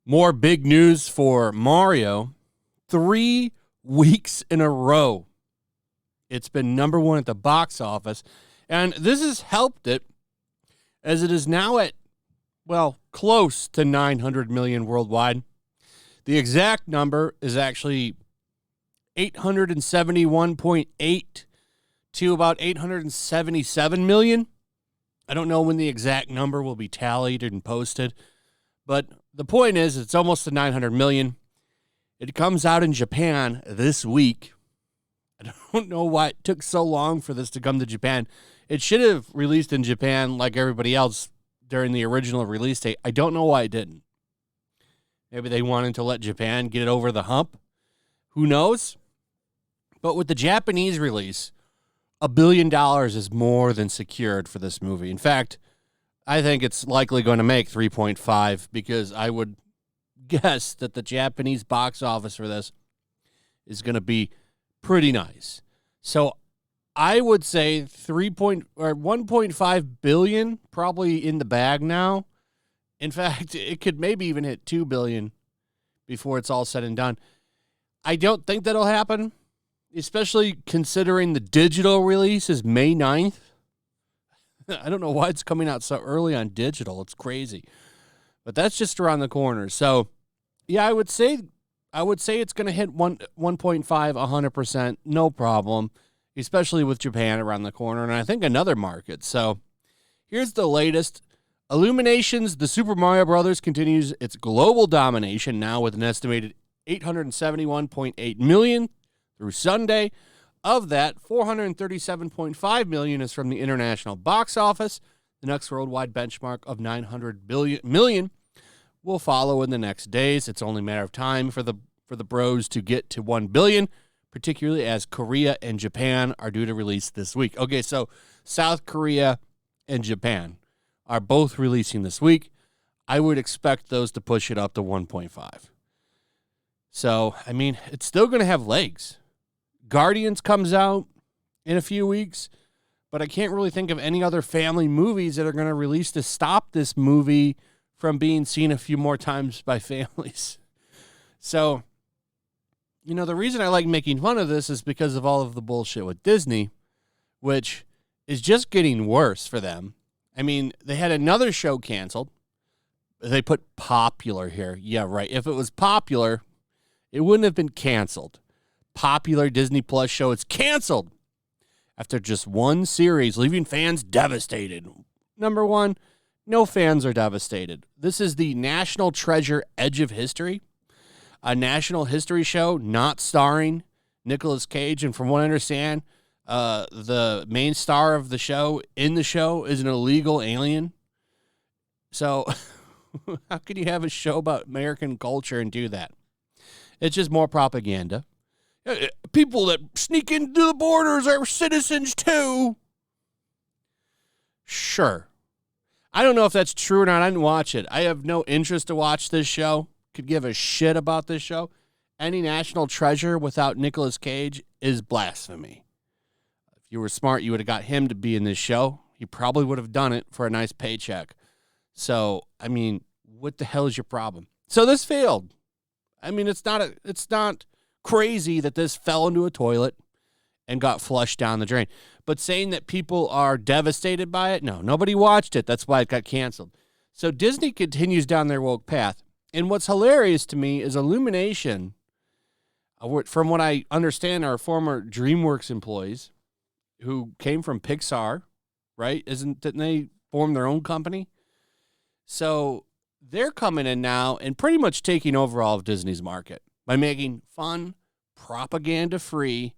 More big news for Mario. 3 weeks in a row, it's been number one at the box office. And this has helped it, as it is now at, well, close to 900 million worldwide. The exact number is actually 871.8 to about 877 million. I don't know when the exact number will be tallied and posted, but the point is it's almost to 900 million. It comes out in Japan this week. I don't know why it took so long for this to come to Japan. It should have released in Japan like everybody else during the original release date. I don't know why it didn't. Maybe they wanted to let Japan get it over the hump. Who knows? But with the Japanese release, $1 billion is more than secured for this movie. In fact, I think it's likely going to make 3.5 because I would guess that the Japanese box office for this is going to be pretty nice. So I would say 1.5 billion probably in the bag now. In fact, it could maybe even hit 2 billion before it's all said and done. I don't think that'll happen, especially considering the digital release is May 9th. I don't know why it's coming out so early on digital. It's crazy. But that's just around the corner. So, yeah, I would say it's going to hit 1.5 100%, no problem, especially with Japan around the corner and I think another market. So, here's the latest. Illumination's The Super Mario Bros. Continues its global domination now with an estimated 871.8 million through Sunday. Of that, 437.5 million is from the international box office. The next worldwide benchmark of 900 million will follow in the next days. It's only a matter of time for the bros to get to 1 billion, particularly as Korea and Japan are due to release this week. Okay, so South Korea and Japan are both releasing this week. I would expect those to push it up to 1.5. So, I mean, it's still going to have legs. Guardians comes out in a few weeks, but I can't really think of any other family movies that are going to release to stop this movie from being seen a few more times by families. So, you know, the reason I like making fun of this is because of all of the bullshit with Disney, which is just getting worse for them. I mean, they had another show canceled. They put popular here. Yeah, right. If it was popular, it wouldn't have been canceled. Popular Disney Plus show is canceled after just one series, leaving fans devastated. Number one, no fans are devastated. This is the National Treasure Edge of History, a national history show not starring Nicolas Cage. And from what I understand, the main star of the show is an illegal alien. So how can you have a show about American culture and do that? It's just more propaganda. People that sneak into the borders are citizens too. Sure. I don't know if that's true or not. I didn't watch it. I have no interest to watch this show. Could give a shit about this show. Any national treasure without Nicolas Cage is blasphemy. If you were smart, you would have got him to be in this show. He probably would have done it for a nice paycheck. So, I mean, what the hell is your problem? So this failed. I mean, it's not crazy that this fell into a toilet and got flushed down the drain. But saying that people are devastated by it, no, nobody watched it. That's why it got canceled. So Disney continues down their woke path. And what's hilarious to me is Illumination, from what I understand, are former DreamWorks employees who came from Pixar, right? Didn't they form their own company? So they're coming in now and pretty much taking over all of Disney's market by making fun, propaganda-free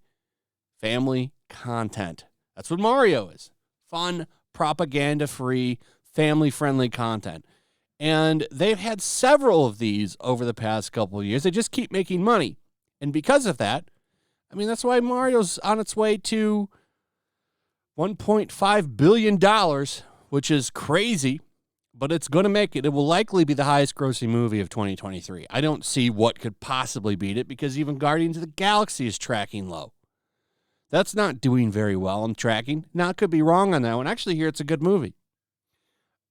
family content. That's what Mario is. Fun, propaganda-free, family-friendly content. And they've had several of these over the past couple of years. They just keep making money. And because of that, I mean, that's why Mario's on its way to $1.5 billion, which is crazy. But it's going to make it. It will likely be the highest grossing movie of 2023. I don't see what could possibly beat it because even Guardians of the Galaxy is tracking low. That's not doing very well. I'm tracking. Now, I could be wrong on that one. Actually, here it's a good movie.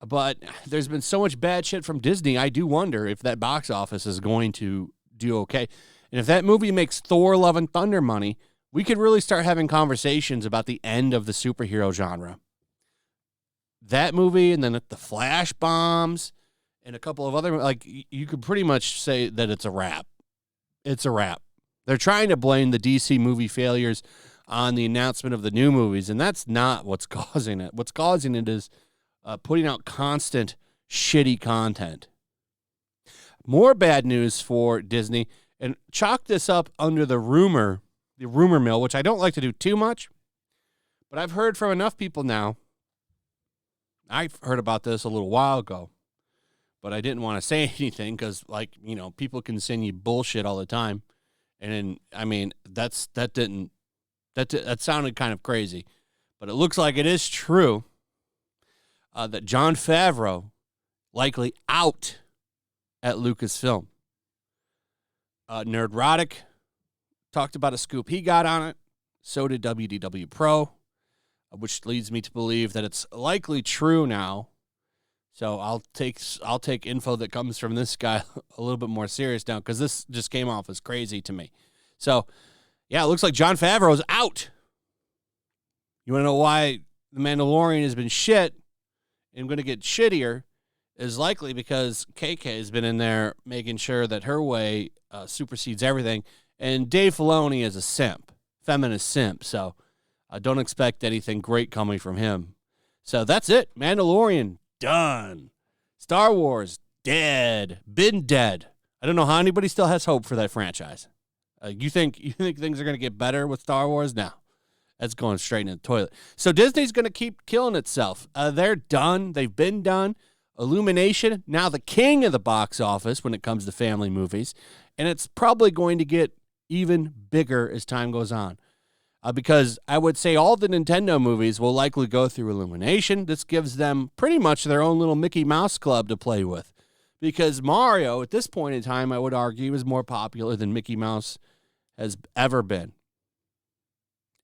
But there's been so much bad shit from Disney, I do wonder if that box office is going to do okay. And if that movie makes Thor Love and Thunder money, we could really start having conversations about the end of the superhero genre. That movie, and then the Flash bombs, and a couple of other, like, you could pretty much say that it's a wrap. It's a wrap. They're trying to blame the DC movie failures on the announcement of the new movies, and that's not what's causing it. What's causing it is putting out constant shitty content. More bad news for Disney, and chalk this up under the rumor mill, which I don't like to do too much, but I've heard from enough people now. I've heard about this a little while ago, but I didn't want to say anything because, like, you know, people can send you bullshit all the time. And I mean, that sounded kind of crazy, but it looks like it is true that Jon Favreau likely out at Lucasfilm. Nerdrotic talked about a scoop he got on it. So did WDW Pro, which leads me to believe that it's likely true now. So I'll take info that comes from this guy a little bit more serious now, because this just came off as crazy to me. So, yeah, it looks like Jon Favreau is out. You want to know why The Mandalorian has been shit and going to get shittier? Is likely because KK has been in there making sure that her way supersedes everything. And Dave Filoni is a simp, feminist simp. So don't expect anything great coming from him. So that's it. Mandalorian, done. Star Wars, dead. Been dead. I don't know how anybody still has hope for that franchise. You think things are going to get better with Star Wars? No. That's going straight in the toilet. So Disney's going to keep killing itself. They're done. They've been done. Illumination, now the king of the box office when it comes to family movies. And it's probably going to get even bigger as time goes on. Because I would say all the Nintendo movies will likely go through Illumination. This gives them pretty much their own little Mickey Mouse club to play with. Because Mario, at this point in time, I would argue, is more popular than Mickey Mouse has ever been.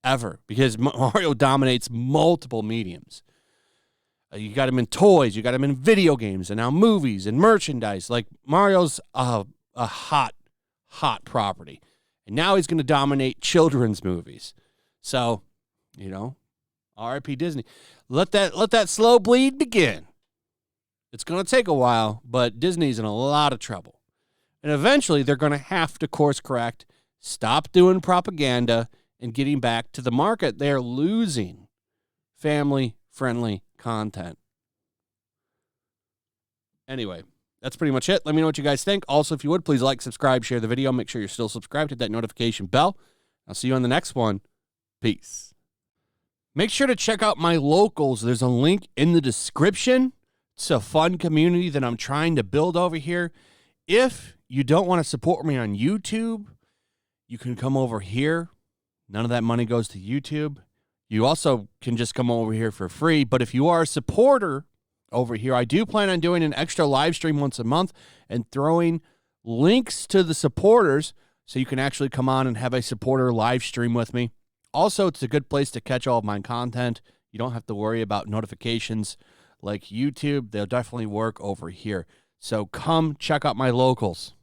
Ever. Because Mario dominates multiple mediums. You got him in toys, you got him in video games, and now movies and merchandise. Like, Mario's a hot property. And now he's going to dominate children's movies. So, you know, R.I.P. Disney. Let that slow bleed begin. It's going to take a while, but Disney's in a lot of trouble. And eventually they're going to have to course correct, stop doing propaganda, and getting back to the market. They're losing family-friendly content. Anyway, that's pretty much it. Let me know what you guys think. Also, if you would, please like, subscribe, share the video. Make sure you're still subscribed. Hit that notification bell. I'll see you on the next one. Peace. Make sure to check out my locals. There's a link in the description. It's a fun community that I'm trying to build over here. If you don't want to support me on YouTube, you can come over here. None of that money goes to YouTube. You also can just come over here for free. But if you are a supporter over here, I do plan on doing an extra live stream once a month and throwing links to the supporters so you can actually come on and have a supporter live stream with me. Also, it's a good place to catch all of my content. You don't have to worry about notifications like YouTube. They'll definitely work over here. So come check out my locals.